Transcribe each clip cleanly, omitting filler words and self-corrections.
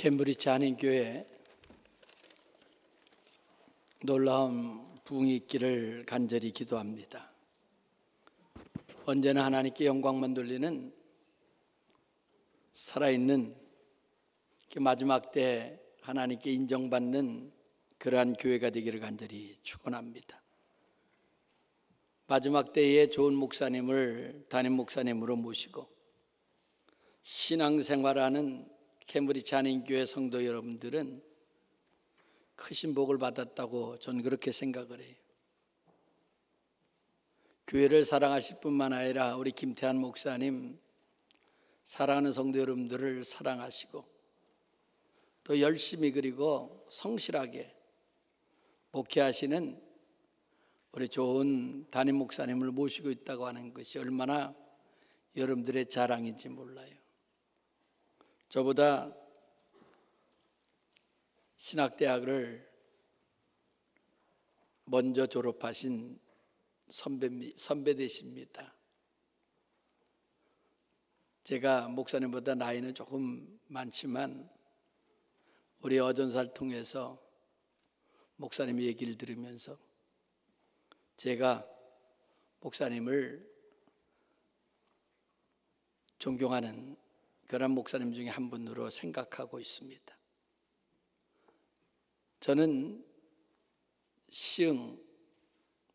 캠브리지 한인교회 놀라운 부흥이 있기를 간절히 기도합니다. 언제나 하나님께 영광만 돌리는 살아있는 마지막 때 하나님께 인정받는 그러한 교회가 되기를 간절히 축원합니다. 마지막 때에 좋은 목사님을 담임 목사님으로 모시고 신앙생활하는 캠브리지 한인교회 성도 여러분들은 크신 복을 받았다고 저는 그렇게 생각을 해요. 교회를 사랑하실 뿐만 아니라 우리 김태한 목사님 사랑하는 성도 여러분들을 사랑하시고 또 열심히 그리고 성실하게 목회하시는 우리 좋은 담임 목사님을 모시고 있다고 하는 것이 얼마나 여러분들의 자랑인지 몰라요. 저보다 신학대학을 먼저 졸업하신 선배 되십니다. 제가 목사님보다 나이는 조금 많지만 우리 어전사를 통해서 목사님 얘기를 들으면서 제가 목사님을 존경하는 그런 목사님 중에 한 분으로 생각하고 있습니다. 저는 시흥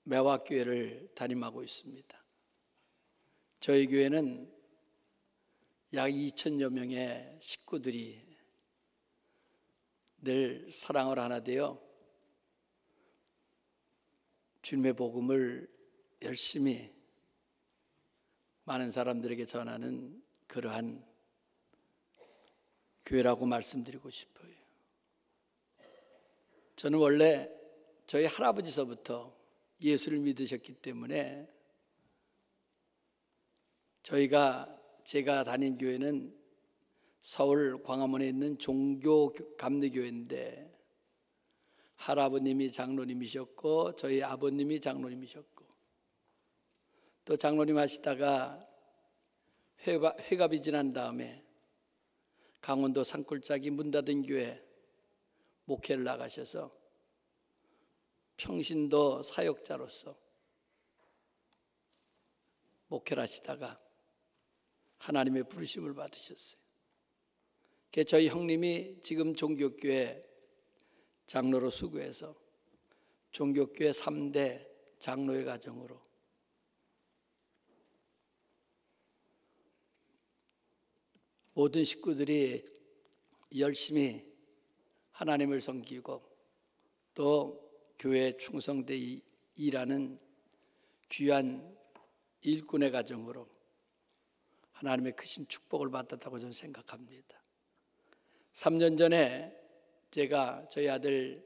매화교회를 담임하고 있습니다. 저희 교회는 약 2,000여 명의 식구들이 늘 사랑을 하나 되어 주님의 복음을 열심히 많은 사람들에게 전하는 그러한 교회라고 말씀드리고 싶어요. 저는 원래 저희 할아버지서부터 예수를 믿으셨기 때문에 제가 다닌 교회는 서울 광화문에 있는 종교 감리교회인데 할아버님이 장로님이셨고 저희 아버님이 장로님이셨고 또 장로님 하시다가 회갑이 지난 다음에 강원도 산골짜기 문 닫은 교회 목회를 나가셔서 평신도 사역자로서 목회를 하시다가 하나님의 부르심을 받으셨어요. 저희 형님이 지금 종교교회 장로로 수고해서 종교교회 3대 장로의 가정으로 모든 식구들이 열심히 하나님을 섬기고 또 교회에 충성되이 일하는 귀한 일꾼의 가정으로 하나님의 크신 축복을 받았다고 저는 생각합니다. 3년 전에 제가 저희 아들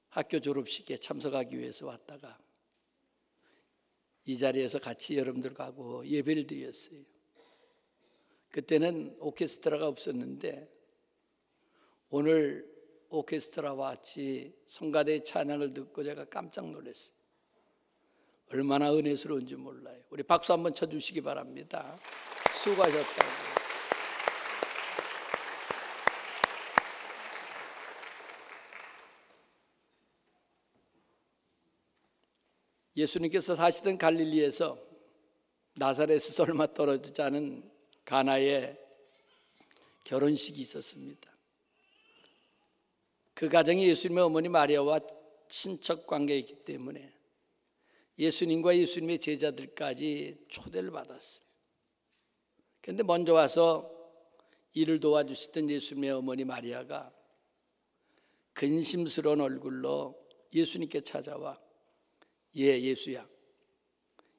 학교 졸업식에 참석하기 위해서 왔다가 이 자리에서 같이 여러분들과 하고 예배를 드렸어요. 그때는 오케스트라가 없었는데 오늘 오케스트라와 같이 성가대의 찬양을 듣고 제가 깜짝 놀랐어요. 얼마나 은혜스러운지 몰라요. 우리 박수 한번 쳐주시기 바랍니다. 수고하셨다고. 예수님께서 사시던 갈릴리에서 나사렛에서 얼마 떨어지지 않은 가나에 결혼식이 있었습니다. 그 가정이 예수님의 어머니 마리아와 친척 관계이기 때문에 예수님과 예수님의 제자들까지 초대를 받았어요. 그런데 먼저 와서 일을 도와주시던 예수님의 어머니 마리아가 근심스러운 얼굴로 예수님께 찾아와 예수야,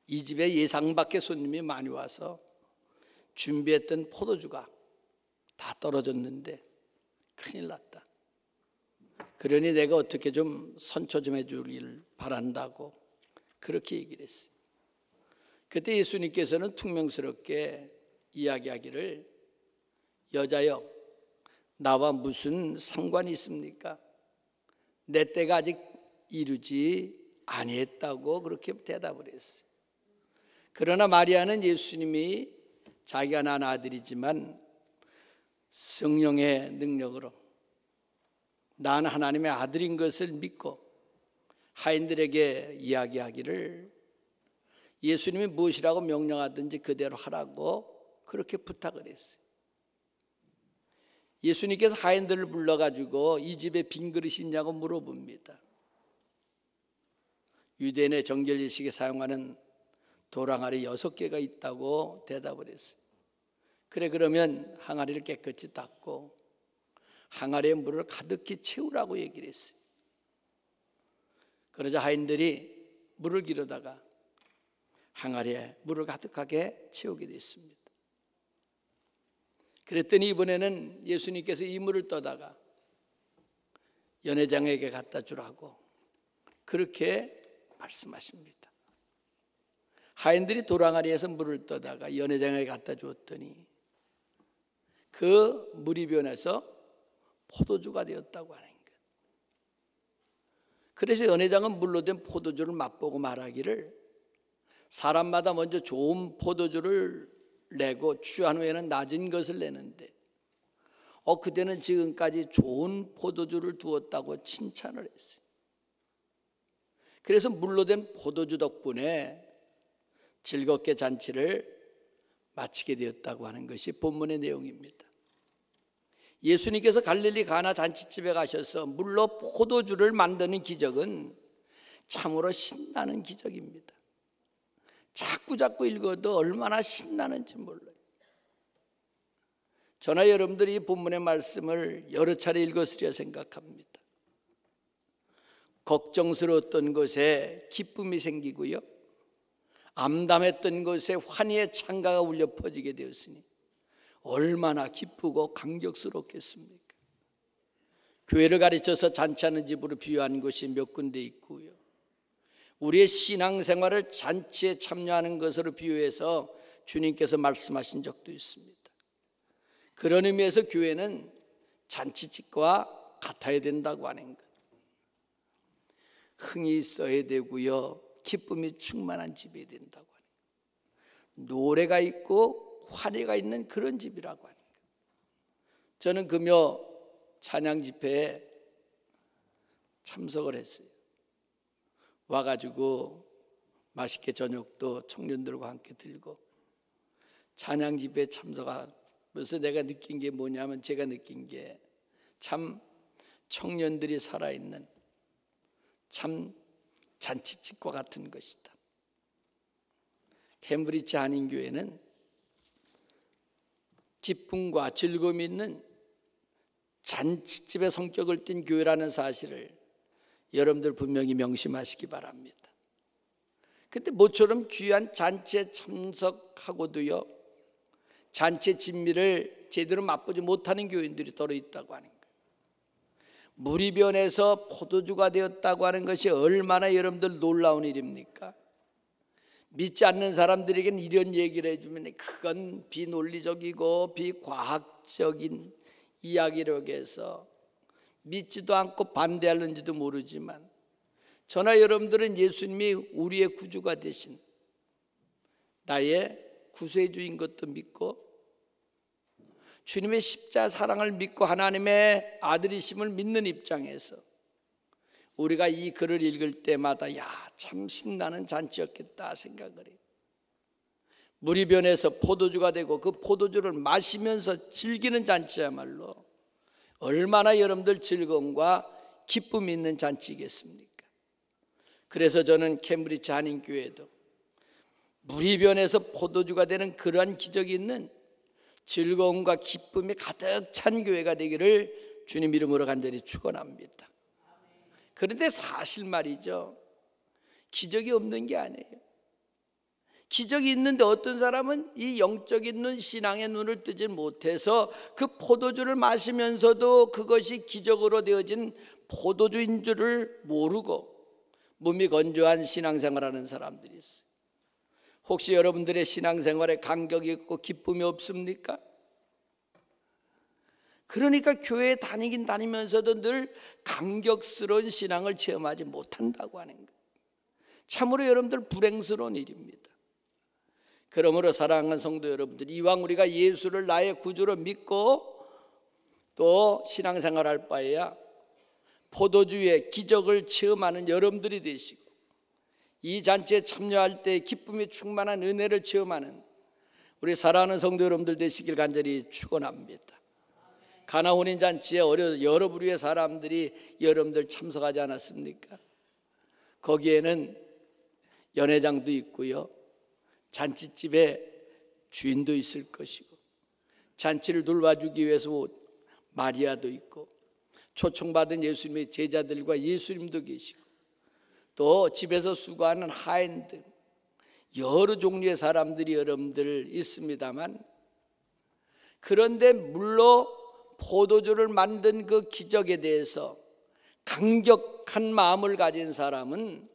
이 집에 예상 밖의 손님이 많이 와서 준비했던 포도주가 다 떨어졌는데 큰일 났다. 그러니 내가 어떻게 좀 선처 좀 해주길 바란다고 그렇게 얘기를 했어요. 그때 예수님께서는 퉁명스럽게 이야기하기를 여자여 나와 무슨 상관이 있습니까? 내 때가 아직 이르지 아니했다고 그렇게 대답을 했어요. 그러나 마리아는 예수님이 자기가 낳은 아들이지만 성령의 능력으로 난 하나님의 아들인 것을 믿고 하인들에게 이야기하기를 예수님이 무엇이라고 명령하든지 그대로 하라고 그렇게 부탁을 했어요. 예수님께서 하인들을 불러가지고 이 집에 빈 그릇이 있냐고 물어봅니다. 유대인의 정결 예식에 사용하는 도랑아리 6개가 있다고 대답을 했어요. 그래, 그러면 항아리를 깨끗이 닦고 항아리에 물을 가득히 채우라고 얘기를 했어요. 그러자 하인들이 물을 기르다가 항아리에 물을 가득하게 채우게 됐습니다. 그랬더니 이번에는 예수님께서 이 물을 떠다가 연회장에게 갖다 주라고 그렇게 말씀하십니다. 하인들이 도랑아리에서 물을 떠다가 연회장에게 갖다 주었더니 그 물이 변해서 포도주가 되었다고 하는 것. 그래서 연회장은 물로 된 포도주를 맛보고 말하기를 사람마다 먼저 좋은 포도주를 내고 취한 후에는 낮은 것을 내는데 그대는 지금까지 좋은 포도주를 두었다고 칭찬을 했어요. 그래서 물로 된 포도주 덕분에 즐겁게 잔치를 마치게 되었다고 하는 것이 본문의 내용입니다. 예수님께서 갈릴리 가나 잔치집에 가셔서 물로 포도주를 만드는 기적은 참으로 신나는 기적입니다. 자꾸 읽어도 얼마나 신나는지 몰라요. 저나 여러분들이 이 본문의 말씀을 여러 차례 읽었으리라 생각합니다. 걱정스러웠던 것에 기쁨이 생기고요, 암담했던 것에 환희의 창가가 울려 퍼지게 되었으니 얼마나 기쁘고 감격스럽겠습니까? 교회를 가르쳐서 잔치하는 집으로 비유한 곳이 몇 군데 있고요, 우리의 신앙생활을 잔치에 참여하는 것으로 비유해서 주님께서 말씀하신 적도 있습니다. 그런 의미에서 교회는 잔치집과 같아야 된다고 하는 것. 흥이 있어야 되고요, 기쁨이 충만한 집이 된다고 하는 것. 노래가 있고 환희가 있는 그런 집이라고 하는 것. 저는 금요 찬양 집회에 참석을 했어요. 와가지고 맛있게 저녁도 청년들과 함께 들고 찬양 집회에 참석하면서 내가 느낀 게 뭐냐면, 제가 느낀 게 참 청년들이 살아있는 참 잔치집과 같은 것이다. 캠브리지 한인교회는 기쁨과 즐거움이 있는 잔치집의 성격을 띤 교회라는 사실을 여러분들 분명히 명심하시기 바랍니다. 근데 모처럼 귀한 잔치에 참석하고도요, 잔치의 진미를 제대로 맛보지 못하는 교인들이 더러 있다고 하는 거예요. 물이 변해서 포도주가 되었다고 하는 것이 얼마나 여러분들 놀라운 일입니까? 믿지 않는 사람들에게는 이런 얘기를 해주면 그건 비논리적이고 비과학적인 이야기라고 해서 믿지도 않고 반대하는지도 모르지만, 저나 여러분들은 예수님이 우리의 구주가 되신 나의 구세주인 것도 믿고 주님의 십자가 사랑을 믿고 하나님의 아들이심을 믿는 입장에서 우리가 이 글을 읽을 때마다 참 신나는 잔치였겠다 생각을 해요. 물이 변해서 포도주가 되고 그 포도주를 마시면서 즐기는 잔치야말로 얼마나 여러분들 즐거움과 기쁨이 있는 잔치겠습니까? 그래서 저는 캠브리지 한인교회도 물이 변해서 포도주가 되는 그러한 기적이 있는 즐거움과 기쁨이 가득 찬 교회가 되기를 주님 이름으로 간절히 축원합니다. 그런데 사실 말이죠, 기적이 없는 게 아니에요. 기적이 있는데 어떤 사람은 이 영적인 눈, 신앙의 눈을 뜨지 못해서 그 포도주를 마시면서도 그것이 기적으로 되어진 포도주인 줄을 모르고 몸이 건조한 신앙생활하는 사람들이 있어요. 혹시 여러분들의 신앙생활에 감격이 있고 기쁨이 없습니까? 그러니까 교회에 다니긴 다니면서도 늘 감격스러운 신앙을 체험하지 못한다고 하는 거예요. 참으로 여러분들 불행스러운 일입니다. 그러므로 사랑하는 성도 여러분들, 이왕 우리가 예수를 나의 구주로 믿고 또 신앙생활 할 바에야 포도주의 기적을 체험하는 여러분들이 되시고, 이 잔치에 참여할 때 기쁨이 충만한 은혜를 체험하는 우리 사랑하는 성도 여러분들 되시길 간절히 축원합니다. 가나 혼인 잔치에 여러 부류의 사람들이 여러분들 참석하지 않았습니까? 거기에는 연회장도 있고요, 잔치집에 주인도 있을 것이고, 잔치를 돌봐주기 위해서 마리아도 있고, 초청받은 예수님의 제자들과 예수님도 계시고, 또 집에서 수고하는 하인 등 여러 종류의 사람들이 여러분들 있습니다만, 그런데 물론 포도주를 만든 그 기적에 대해서 강격한 마음을 가진 사람은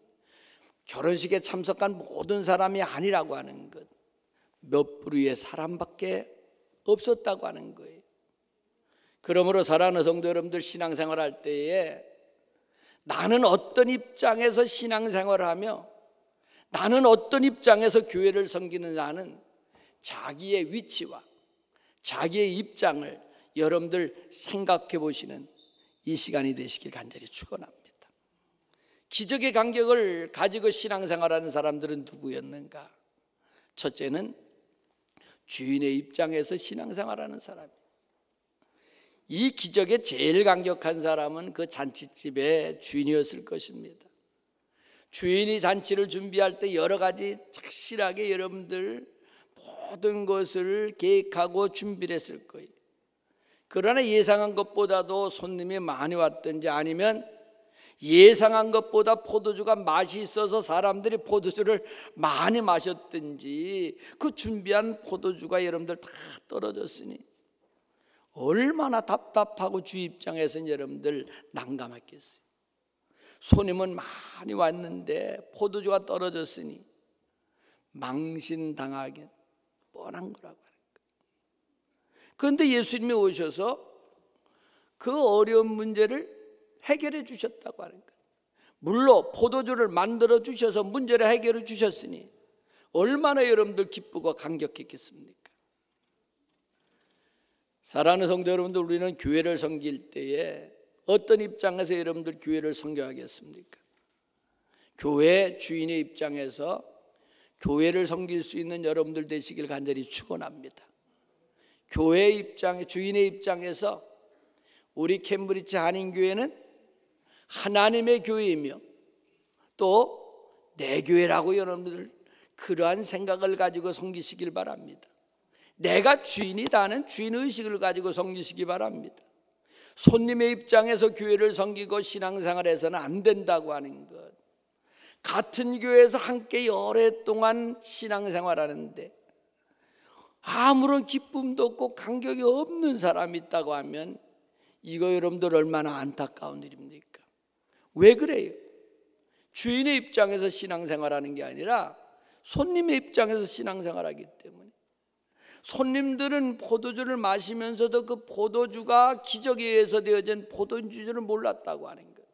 결혼식에 참석한 모든 사람이 아니라고 하는 것, 몇 부류의 사람밖에 없었다고 하는 거예요. 그러므로 사랑하는 성도 여러분들, 신앙생활 할 때에 나는 어떤 입장에서 신앙생활을 하며 나는 어떤 입장에서 교회를 섬기느냐는 자기의 위치와 자기의 입장을 여러분들 생각해 보시는 이 시간이 되시길 간절히 축원합니다. 기적의 간격을 가지고 신앙생활하는 사람들은 누구였는가? 첫째는 주인의 입장에서 신앙생활하는 사람이에요. 이 기적에 제일 강력한 사람은 그 잔치집의 주인이었을 것입니다. 주인이 잔치를 준비할 때 여러 가지 착실하게 여러분들 모든 것을 계획하고 준비를 했을 거예요. 그러나 예상한 것보다도 손님이 많이 왔든지, 아니면 예상한 것보다 포도주가 맛이 있어서 사람들이 포도주를 많이 마셨든지, 그 준비한 포도주가 여러분들 다 떨어졌으니 얼마나 답답하고 주 입장에서는 여러분들 난감했겠어요. 손님은 많이 왔는데 포도주가 떨어졌으니 망신당하게 뻔한 거라고 하는 거예요. 그런데 예수님이 오셔서 그 어려운 문제를 해결해 주셨다고 하는 거예요. 물론 포도주를 만들어 주셔서 문제를 해결해 주셨으니 얼마나 여러분들 기쁘고 감격했겠습니까? 사랑하는 성도 여러분들, 우리는 교회를 섬길 때에 어떤 입장에서 여러분들 교회를 섬겨야겠습니까? 교회 주인의 입장에서 교회를 섬길 수 있는 여러분들 되시길 간절히 축원합니다. 교회의 입장, 주인의 입장에서 우리 캠브리지 한인교회는 하나님의 교회이며 또 내 교회라고 여러분들 그러한 생각을 가지고 섬기시길 바랍니다. 내가 주인이다 하는 주인의식을 가지고 섬기시기 바랍니다. 손님의 입장에서 교회를 섬기고 신앙생활해서는 안 된다고 하는 것. 같은 교회에서 함께 오랫동안 신앙생활하는데 아무런 기쁨도 없고 감격이 없는 사람이 있다고 하면 이거 여러분들 얼마나 안타까운 일입니까? 왜 그래요? 주인의 입장에서 신앙생활하는 게 아니라 손님의 입장에서 신앙생활하기 때문에, 손님들은 포도주를 마시면서도 그 포도주가 기적에 의해서 되어진 포도주를 몰랐다고 하는 거예요.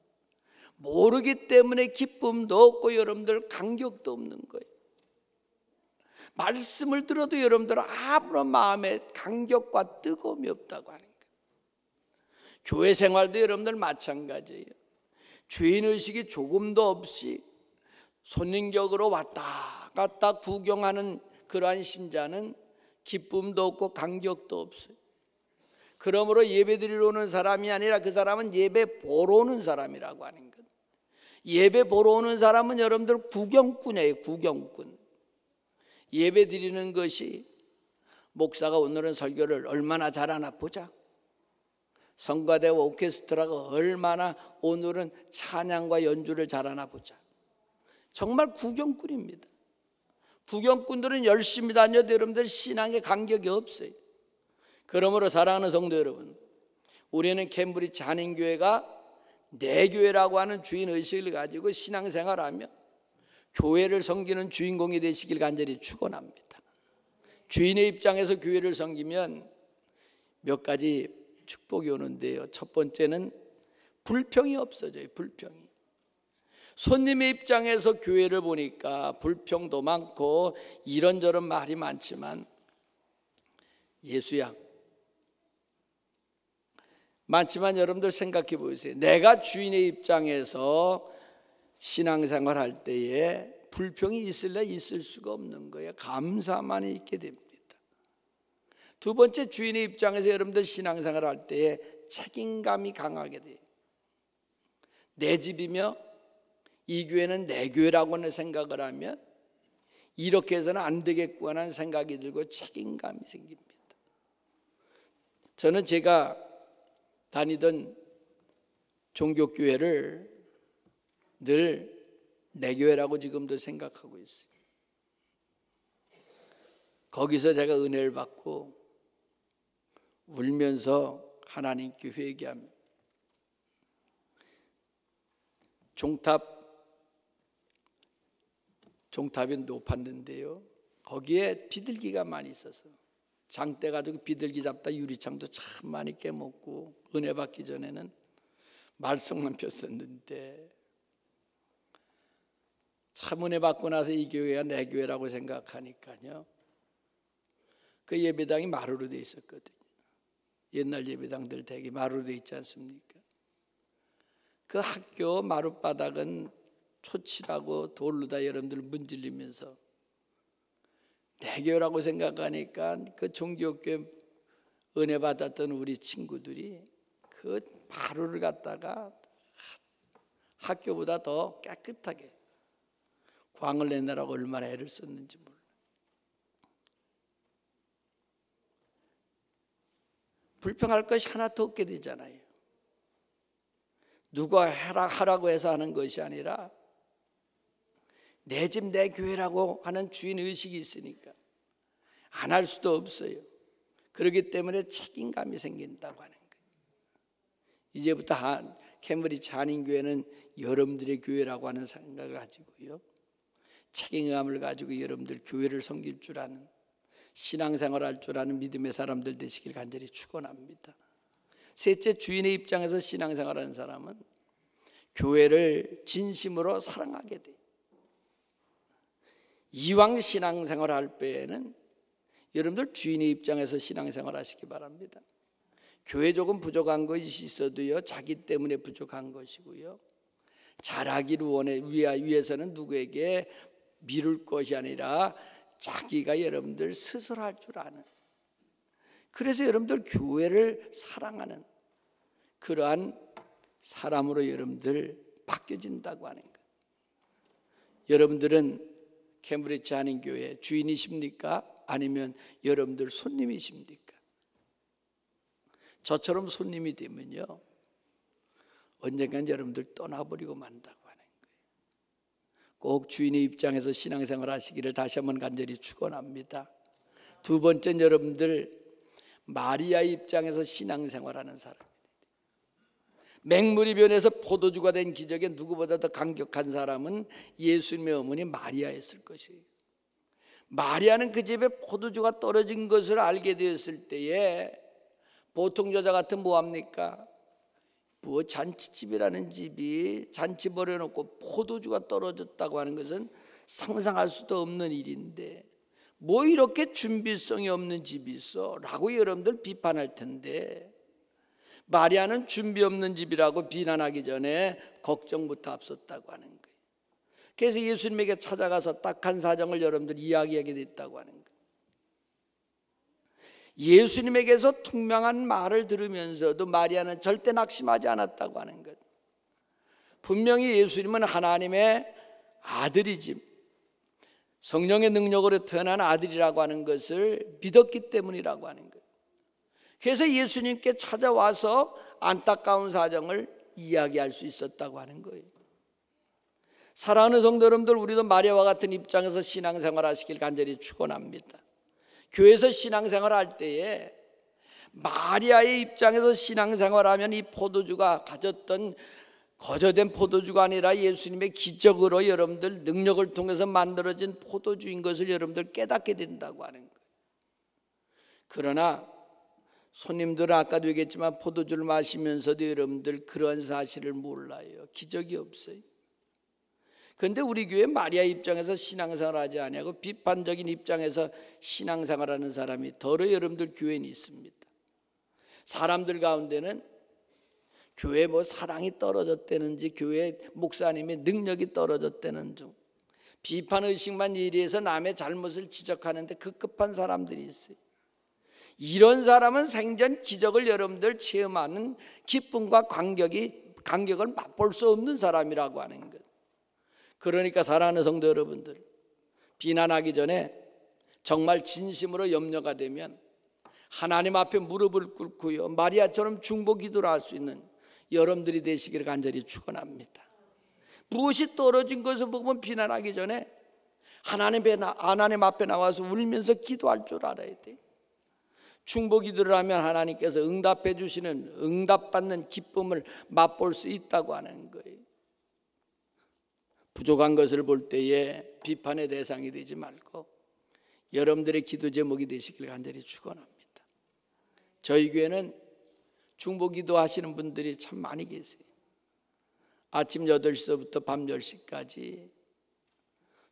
모르기 때문에 기쁨도 없고 여러분들 감격도 없는 거예요. 말씀을 들어도 여러분들 아무런 마음에 감격과 뜨거움이 없다고 하는 거예요. 교회 생활도 여러분들 마찬가지예요. 주인의식이 조금도 없이 손님격으로 왔다 갔다 구경하는 그러한 신자는 기쁨도 없고 감격도 없어요. 그러므로 예배 드리러 오는 사람이 아니라 그 사람은 예배 보러 오는 사람이라고 하는 것. 예배 보러 오는 사람은 여러분들 구경꾼이에요. 구경꾼. 예배 드리는 것이 목사가 오늘은 설교를 얼마나 잘하나 보자, 성가대와 오케스트라가 얼마나 오늘은 찬양과 연주를 잘하나 보자, 정말 구경꾼입니다. 구경꾼들은 열심히 다녀도 여러분들 신앙에 간격이 없어요. 그러므로 사랑하는 성도 여러분, 우리는 캠브리지 한인교회가 내 교회라고 하는 주인의식을 가지고 신앙생활하며 교회를 섬기는 주인공이 되시길 간절히 축원합니다. 주인의 입장에서 교회를 섬기면 몇 가지 축복이 오는데요, 첫 번째는 불평이 없어져요. 불평이. 손님의 입장에서 교회를 보니까 불평도 많고 이런저런 말이 많지만, 예수야, 많지만 여러분들 생각해 보세요. 내가 주인의 입장에서 신앙생활 할 때에 불평이 있을래 있을 수가 없는 거예요. 감사만 있게 됩니다. 두 번째, 주인의 입장에서 여러분들 신앙생활 할 때에 책임감이 강하게 돼요. 내 집이며 이 교회는 내 교회라고는 생각을 하면 이렇게 해서는 안 되겠고 하는 생각이 들고 책임감이 생깁니다. 저는 제가 다니던 종교교회를 늘 내 교회라고 지금도 생각하고 있어요. 거기서 제가 은혜를 받고 울면서 하나님께 회개합니다. 종탑이 높았는데요, 거기에 비둘기가 많이 있어서 장대 가지고 비둘기 잡다 유리창도 참 많이 깨먹고, 은혜 받기 전에는 말썽만 폈었는데 참 은혜 받고 나서 이 교회가 내 교회라고 생각하니까요, 그 예배당이 마루로 돼 있었거든요. 옛날 예배당들 대개 마루로 돼 있지 않습니까? 그 학교 마룻바닥은 초칠하고 돌로 다 여러분들 문질리면서 내 교회라고 생각하니까 그 종교교회 은혜 받았던 우리 친구들이 그 마루를 갖다가 학교보다 더 깨끗하게 광을 내느라고 얼마나 애를 썼는지 몰라요. 불평할 것이 하나도 없게 되잖아요. 누가 하라고 해서 하는 것이 아니라 내 집 내 교회라고 하는 주인의식이 있으니까 안 할 수도 없어요. 그렇기 때문에 책임감이 생긴다고 하는 거예요. 이제부터 캠브리지 한인교회는 여러분들의 교회라고 하는 생각을 가지고요, 책임감을 가지고 여러분들 교회를 섬길 줄 아는, 신앙생활 할 줄 아는 믿음의 사람들 되시길 간절히 축원합니다. 셋째, 주인의 입장에서 신앙생활하는 사람은 교회를 진심으로 사랑하게 돼요. 이왕 신앙생활 할 때에는 여러분들 주인의 입장에서 신앙생활 하시기 바랍니다. 교회 조금 부족한 것이 있어도요, 자기 때문에 부족한 것이고요, 잘하기를 위해서는 누구에게 미룰 것이 아니라 자기가 여러분들 스스로 할 줄 아는, 그래서 여러분들 교회를 사랑하는 그러한 사람으로 여러분들 바뀌어진다고 하는 거예요. 여러분들은 캠브리지 한인교회 주인이십니까? 아니면 여러분들 손님이십니까? 저처럼 손님이 되면요, 언젠간 여러분들 떠나버리고 만다고 하는 거예요. 꼭 주인의 입장에서 신앙생활 하시기를 다시 한번 간절히 축원합니다. 두 번째는 여러분들 마리아의 입장에서 신앙생활하는 사람입니다. 맹물이 변해서 포도주가 된 기적에 누구보다 더 강력한 사람은 예수님의 어머니 마리아였을 것이에요. 마리아는 그 집에 포도주가 떨어진 것을 알게 되었을 때에 보통 여자 같으면 뭐합니까? 뭐 잔치집이라는 집이 잔치 벌여놓고 포도주가 떨어졌다고 하는 것은 상상할 수도 없는 일인데 뭐 이렇게 준비성이 없는 집이 있어? 라고 여러분들 비판할 텐데, 마리아는 준비 없는 집이라고 비난하기 전에 걱정부터 앞섰다고 하는 거예요. 그래서 예수님에게 찾아가서 딱한 사정을 여러분들 이야기하게 됐다고 하는 거예요. 예수님에게서 투명한 말을 들으면서도 마리아는 절대 낙심하지 않았다고 하는 것. 분명히 예수님은 하나님의 아들이지, 성령의 능력으로 태어난 아들이라고 하는 것을 믿었기 때문이라고 하는 거예요. 그래서 예수님께 찾아와서 안타까운 사정을 이야기할 수 있었다고 하는 거예요. 사랑하는 성도 여러분들, 우리도 마리아와 같은 입장에서 신앙생활 하시길 간절히 축원합니다. 교회에서 신앙생활 할 때에 마리아의 입장에서 신앙생활하면 이 포도주가 가졌던 거저된 포도주가 아니라 예수님의 기적으로 여러분들 능력을 통해서 만들어진 포도주인 것을 여러분들 깨닫게 된다고 하는 거예요. 그러나 손님들은 아까도 얘기했지만 포도주를 마시면서도 여러분들 그런 사실을 몰라요. 기적이 없어요. 그런데 우리 교회 마리아 입장에서 신앙생활 하지 아니하고 비판적인 입장에서 신앙생활하는 사람이 더러 여러분들 교회에 있습니다. 사람들 가운데는 교회 뭐 사랑이 떨어졌다는지 교회 목사님의 능력이 떨어졌다는 중 비판 의식만 예리해서 남의 잘못을 지적하는데 급급한 사람들이 있어요. 이런 사람은 생전 기적을 여러분들 체험하는 기쁨과 감격을 맛볼 수 없는 사람이라고 하는 것. 그러니까 사랑하는 성도 여러분들, 비난하기 전에 정말 진심으로 염려가 되면 하나님 앞에 무릎을 꿇고요, 마리아처럼 중보 기도를 할 수 있는 여러분들이 되시기를 간절히 축원합니다. 무엇이 떨어진 것을 보면 비난하기 전에 하나님 앞에 나와서 울면서 기도할 줄 알아야 돼. 중보 기도를 하면 하나님께서 응답해 주시는, 응답받는 기쁨을 맛볼 수 있다고 하는 거예요. 부족한 것을 볼 때에 비판의 대상이 되지 말고 여러분들의 기도 제목이 되시길 간절히 축원합니다. 저희 교회는 중보 기도 하시는 분들이 참 많이 계세요. 아침 8시부터 밤 10시까지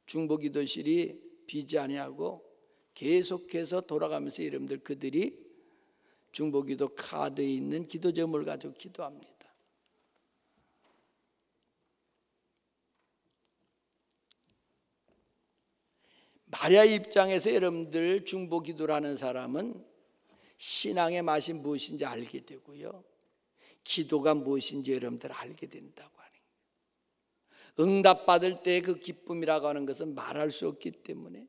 중보 기도실이 비지 아니하고 계속해서 돌아가면서 여러분들 그들이 중보 기도 카드에 있는 기도 제목을 가지고 기도합니다. 마리아 입장에서 여러분들 중보 기도를 하는 사람은 신앙의 맛이 무엇인지 알게 되고요, 기도가 무엇인지 여러분들 알게 된다고 하는 거예요. 응답받을 때 그 기쁨이라고 하는 것은 말할 수 없기 때문에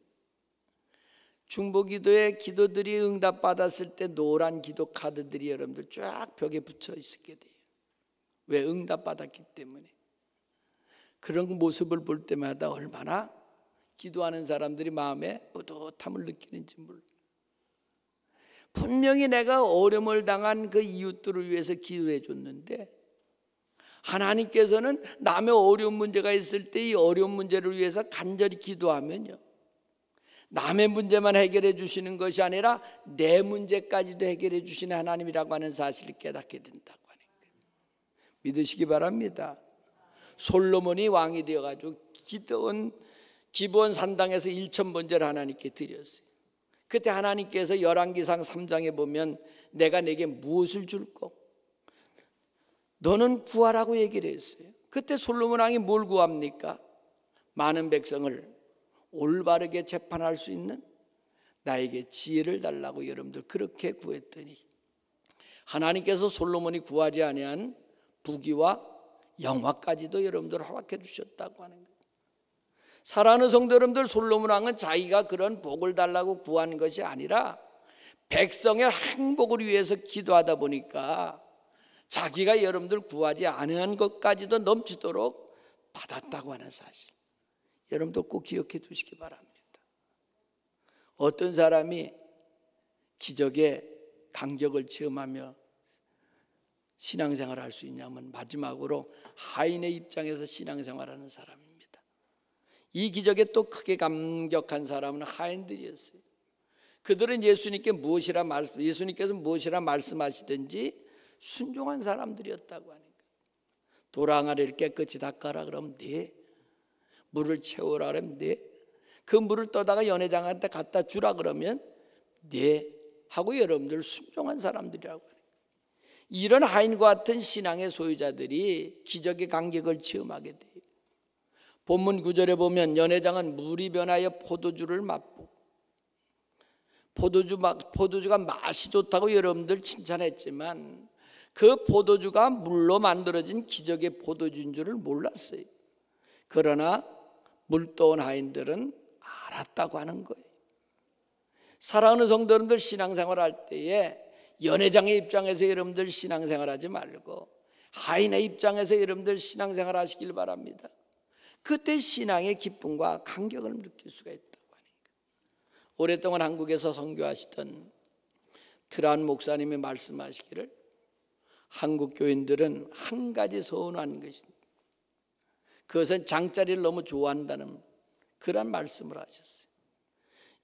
중보 기도의 기도들이 응답받았을 때 노란 기도 카드들이 여러분들 쫙 벽에 붙여 있게 돼요. 왜? 응답받았기 때문에. 그런 모습을 볼 때마다 얼마나 기도하는 사람들이 마음에 뿌듯함을 느끼는지 몰라요. 분명히 내가 어려움을 당한 그 이웃들을 위해서 기도해 줬는데 하나님께서는 남의 어려운 문제가 있을 때 이 어려운 문제를 위해서 간절히 기도하면요, 남의 문제만 해결해 주시는 것이 아니라 내 문제까지도 해결해 주시는 하나님이라고 하는 사실을 깨닫게 된다고 하는 거예요. 믿으시기 바랍니다. 솔로몬이 왕이 되어가지고 기브온 산당에서 1000번제를 하나님께 드렸어요. 그때 하나님께서 열왕기상 3장에 보면 내가 내게 무엇을 줄꼬? 너는 구하라고 얘기를 했어요. 그때 솔로몬 왕이 뭘 구합니까? 많은 백성을 올바르게 재판할 수 있는 나에게 지혜를 달라고 여러분들 그렇게 구했더니 하나님께서 솔로몬이 구하지 아니한 부귀와 영화까지도 여러분들 허락해 주셨다고 하는 거예요. 사랑하는 성도 여러분들, 솔로몬 왕은 자기가 그런 복을 달라고 구한 것이 아니라 백성의 행복을 위해서 기도하다 보니까 자기가 여러분들 구하지 않은 것까지도 넘치도록 받았다고 하는 사실, 여러분들 꼭 기억해 두시기 바랍니다. 어떤 사람이 기적의 감격을 체험하며 신앙생활을 할 수 있냐면 마지막으로 하인의 입장에서 신앙생활하는 사람입니다. 이 기적에 또 크게 감격한 사람은 하인들이었어요. 그들은 예수님께서 무엇이라 말씀하시든지 순종한 사람들이었다고 하는 거예요. 돌 항아리를 깨끗이 닦아라 그러면 네, 물을 채우라 그러면 네, 그 물을 떠다가 연회장한테 갖다 주라 그러면 네 하고 여러분들 순종한 사람들이라고 하는 거예요. 이런 하인과 같은 신앙의 소유자들이 기적의 감격을 체험하게 돼요. 본문 9절에 보면 연회장은 물이 변하여 포도주를 맛보고 포도주가 맛이 좋다고 여러분들 칭찬했지만 그 포도주가 물로 만들어진 기적의 포도주인 줄을 몰랐어요. 그러나 물도온 하인들은 알았다고 하는 거예요. 사랑하는 성도 여러분들, 신앙생활할 때에 연회장의 입장에서 여러분들 신앙생활하지 말고 하인의 입장에서 여러분들 신앙생활 하시길 바랍니다. 그때 신앙의 기쁨과 감격을 느낄 수가 있다고 하는 거예요. 오랫동안 한국에서 선교하시던 트란 목사님이 말씀하시기를 한국 교인들은 한 가지 서운한 것입니다. 그것은 장자리를 너무 좋아한다는 그런 말씀을 하셨어요.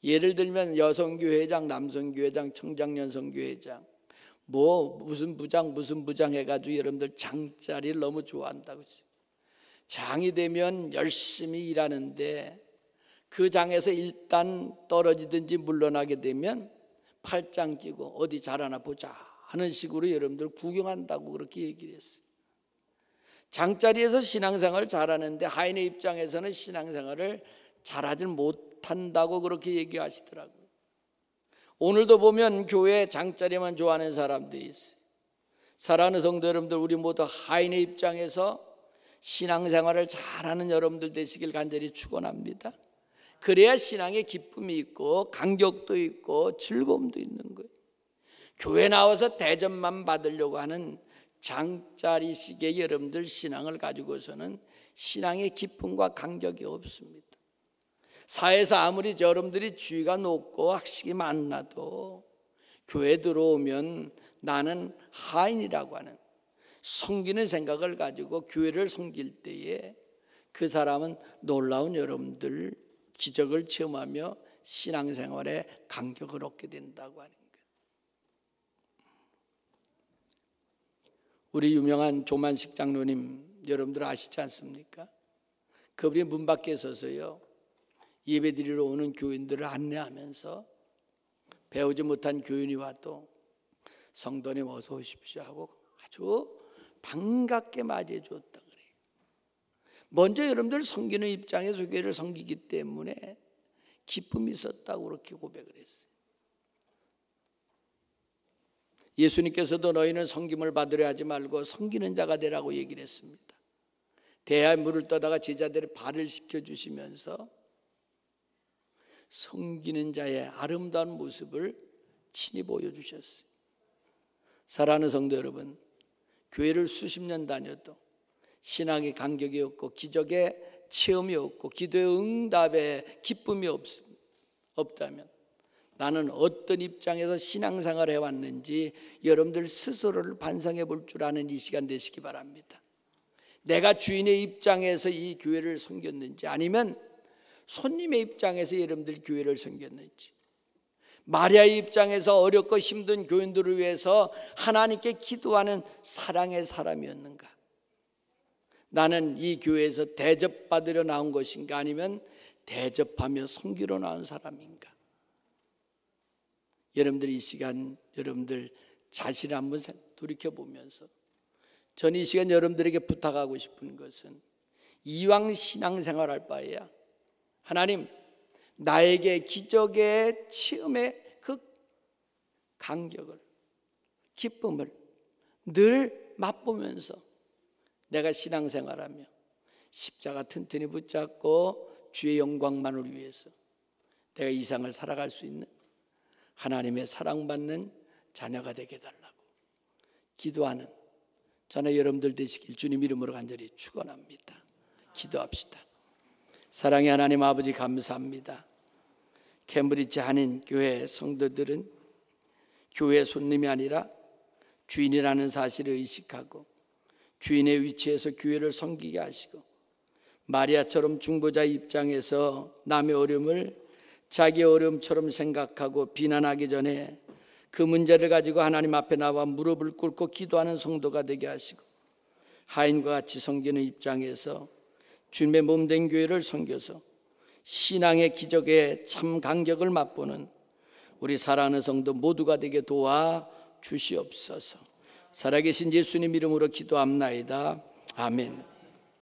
예를 들면 여성교회장, 남성교회장, 청장년성교회장 무슨 부장 해가지고 여러분들 장자리를 너무 좋아한다고 했어요. 장이 되면 열심히 일하는데 그 장에서 일단 떨어지든지 물러나게 되면 팔짱 끼고 어디 잘하나 보자 하는 식으로 여러분들 구경한다고 그렇게 얘기를 했어요. 장자리에서 신앙생활을 잘하는데 하인의 입장에서는 신앙생활을 잘하지 못한다고 그렇게 얘기하시더라고요. 오늘도 보면 교회에 장자리만 좋아하는 사람들이 있어요. 사랑하는 성도 여러분들, 우리 모두 하인의 입장에서 신앙생활을 잘하는 여러분들 되시길 간절히 축원합니다. 그래야 신앙에 기쁨이 있고 감격도 있고 즐거움도 있는 거예요. 교회 나와서 대접만 받으려고 하는 장자리식의 여러분들 신앙을 가지고서는 신앙의 기쁨과 감격이 없습니다. 사회에서 아무리 여러분들이 지위가 높고 학식이 많아도 교회 들어오면 나는 하인이라고 하는 섬기는 생각을 가지고 교회를 섬길 때에 그 사람은 놀라운 여러분들 기적을 체험하며 신앙생활에 감격을 얻게 된다고 하는 거예요. 우리 유명한 조만식 장로님 여러분들 아시지 않습니까? 그분이 문 밖에 서서요 예배드리러 오는 교인들을 안내하면서 배우지 못한 교인이 와도 성도님 어서 오십시오 하고 아주 반갑게 맞이해 줬다 그래요. 먼저 여러분들 섬기는 입장에서 교회를 섬기기 때문에 기쁨이 있었다고 그렇게 고백을 했어요. 예수님께서도 너희는 섬김을 받으려 하지 말고 섬기는 자가 되라고 얘기를 했습니다. 대야에 물을 떠다가 제자들의 발을 씻겨주시면서 섬기는 자의 아름다운 모습을 친히 보여주셨어요. 사랑하는 성도 여러분, 교회를 수십 년 다녀도 신앙의 감격이 없고 기적의 체험이 없고 기도의 응답에 기쁨이 없다면 나는 어떤 입장에서 신앙생활을 해왔는지 여러분들 스스로를 반성해 볼 줄 아는 이 시간 되시기 바랍니다. 내가 주인의 입장에서 이 교회를 섬겼는지 아니면 손님의 입장에서 여러분들 교회를 섬겼는지, 마리아의 입장에서 어렵고 힘든 교인들을 위해서 하나님께 기도하는 사랑의 사람이었는가? 나는 이 교회에서 대접받으려 나온 것인가 아니면 대접하며 섬기러 나온 사람인가? 여러분들 이 시간 여러분들 자신을 한번 돌이켜보면서 저는 이 시간 여러분들에게 부탁하고 싶은 것은 이왕 신앙생활할 바에야 하나님 나에게 기적의 체험의 그 감격을 기쁨을 늘 맛보면서 내가 신앙생활하며 십자가 튼튼히 붙잡고 주의 영광만을 위해서 내가 이 세상을 살아갈 수 있는 하나님의 사랑받는 자녀가 되게 해달라고 기도하는 저는 여러분들 되시길 주님 이름으로 간절히 축원합니다. 기도합시다. 사랑의 하나님 아버지 감사합니다. 캠브리지 한인교회 성도들은 교회 손님이 아니라 주인이라는 사실을 의식하고 주인의 위치에서 교회를 섬기게 하시고 마리아처럼 중보자 입장에서 남의 어려움을 자기 어려움처럼 생각하고 비난하기 전에 그 문제를 가지고 하나님 앞에 나와 무릎을 꿇고 기도하는 성도가 되게 하시고 하인과 같이 섬기는 입장에서 주님의 몸된 교회를 섬겨서 신앙의 기적에 참 감격을 맛보는 우리 사랑하는 성도 모두가 되게 도와 주시옵소서. 살아계신 예수님 이름으로 기도합나이다. 아멘.